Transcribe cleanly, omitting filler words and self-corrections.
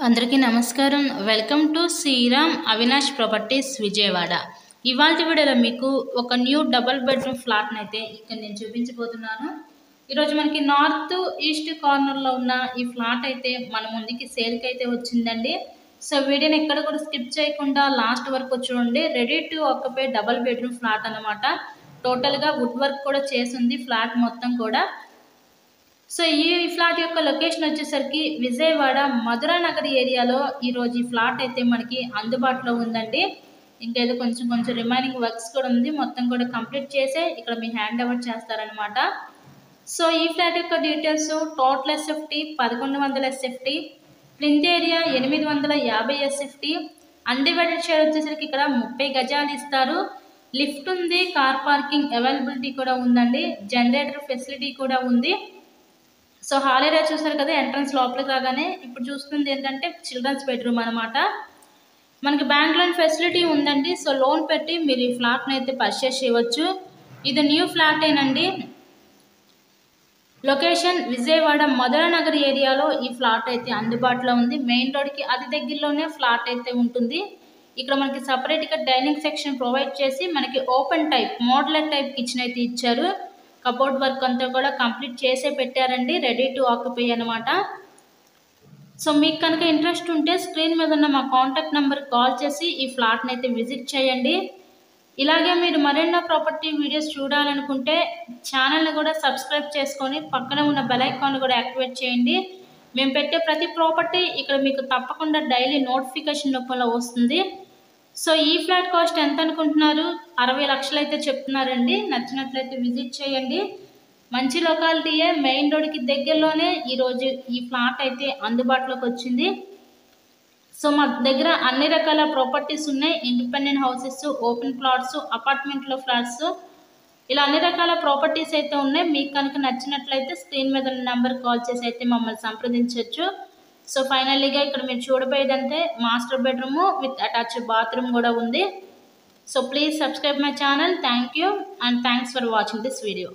అందరికీ నమస్కారం. Welcome to Sriram Avinash properties Vijayawada. ఇవాల్టి వీడియోలో మీకు ఒక న్యూ డబుల్ బెడ్రూమ్ ఫ్లాట్ని అయితే ఇక్కడ నేను చూపించబోతున్నాను. ఈరోజు మనకి నార్త్ ఈస్ట్ కార్నర్లో ఉన్న ఈ ఫ్లాట్ అయితే మన ముందుకి సేల్కి అయితే వచ్చిందండి. సో వీడియోని ఎక్కడ కూడా స్కిప్ చేయకుండా లాస్ట్ వరకు చూడండి. Ready to occupy double bedroom flat అనమాట. టోటల్గా వుడ్ వర్క్ కూడా చేసింది ఫ్లాట్ మొత్తం కూడా. సో ఈ ఫ్లాట్ యొక్క లొకేషన్ వచ్చేసరికి విజయవాడ మధురా నగర్ ఏరియాలో ఈరోజు ఈ ఫ్లాట్ అయితే మనకి అందుబాటులో ఉందండి. ఇంకేదో కొంచెం రిమైనింగ్ వర్క్స్ కూడా ఉంది. మొత్తం కూడా కంప్లీట్ చేసే ఇక్కడ మీ హ్యాండ్ ఓవర్ చేస్తారనమాట. సో ఈ ఫ్లాట్ యొక్క details total SFT 1100 SFT, plinth area 850 SFT, undivided share వచ్చేసరికి ఇక్కడ 30 గజాలు ఇస్తారు. లిఫ్ట్ ఉంది, కార్ పార్కింగ్ అవైలబిలిటీ కూడా ఉందండి, జనరేటర్ ఫెసిలిటీ కూడా ఉంది. సో హాల్ ఏరియా చూసారు కదా, ఎంట్రన్స్ లోపలికి రాగానే ఇప్పుడు చూస్తుంది ఏంటంటే చిల్డ్రన్స్ బెడ్రూమ్ అనమాట. మనకి బ్యాంక్ లోన్ ఫెసిలిటీ ఉందండి. సో లోన్ పెట్టి మీరు ఈ ఫ్లాట్ని అయితే పర్చేస్ చేయవచ్చు. ఇది న్యూ ఫ్లాట్ ఏనండి. లొకేషన్ విజయవాడ మధురా నగర్ ఏరియాలో ఈ ఫ్లాట్ అయితే అందుబాటులో ఉంది. మెయిన్ రోడ్కి అతి దగ్గరలోనే ఫ్లాట్ అయితే ఉంటుంది. ఇక్కడ మనకి సపరేట్గా డైనింగ్ సెక్షన్ ప్రొవైడ్ చేసి మనకి open type modular type kitchen అయితే ఇచ్చారు. కబోర్డ్ వర్క్ అంతా కూడా కంప్లీట్ చేసే పెట్టారండి, రెడీ టు ఆక్యుపై అనమాట. సో మీకు కనుక ఇంట్రెస్ట్ ఉంటే స్క్రీన్ మీద ఉన్న మా కాంటాక్ట్ నెంబర్కి కాల్ చేసి ఈ ఫ్లాట్ని అయితే విజిట్ చేయండి. ఇలాగే మీరు మరెన్నో ప్రాపర్టీ వీడియోస్ చూడాలనుకుంటే ఛానల్ని కూడా సబ్స్క్రైబ్ చేసుకొని పక్కన ఉన్న బెల్ ఐకాన్ కూడా యాక్టివేట్ చేయండి. మేము పెట్టే ప్రతి ప్రాపర్టీ ఇక్కడ మీకు తప్పకుండా డైలీ నోటిఫికేషన్ రూపంలో వస్తుంది. సో ఈ ఫ్లాట్ కాస్ట్ ఎంత అనుకుంటున్నారు? 60 లక్షలు అయితే చెప్తున్నారండి. నచ్చినట్లయితే విజిట్ చేయండి. మంచి లొకాలిటీయే, మెయిన్ రోడ్కి దగ్గరలోనే ఈరోజు ఈ ఫ్లాట్ అయితే అందుబాటులోకి వచ్చింది. సో మా దగ్గర అన్ని రకాల ప్రాపర్టీస్ ఉన్నాయి. ఇండిపెండెంట్ హౌసెస్, ఓపెన్ ప్లాట్స్, అపార్ట్మెంట్లో ఫ్లాట్స్, ఇలా అన్ని రకాల ప్రాపర్టీస్ అయితే ఉన్నాయి. మీకు కనుక నచ్చినట్లయితే స్క్రీన్ మీద ఉన్న నెంబర్కి కాల్ చేసి అయితే మమ్మల్ని సంప్రదించవచ్చు. సో ఫైనల్లీగా ఇక్కడ మీరు చూడబోయేదంటే master bedroom with attached bathroom కూడా ఉంది. So please subscribe my channel. Thank you and thanks for watching this video.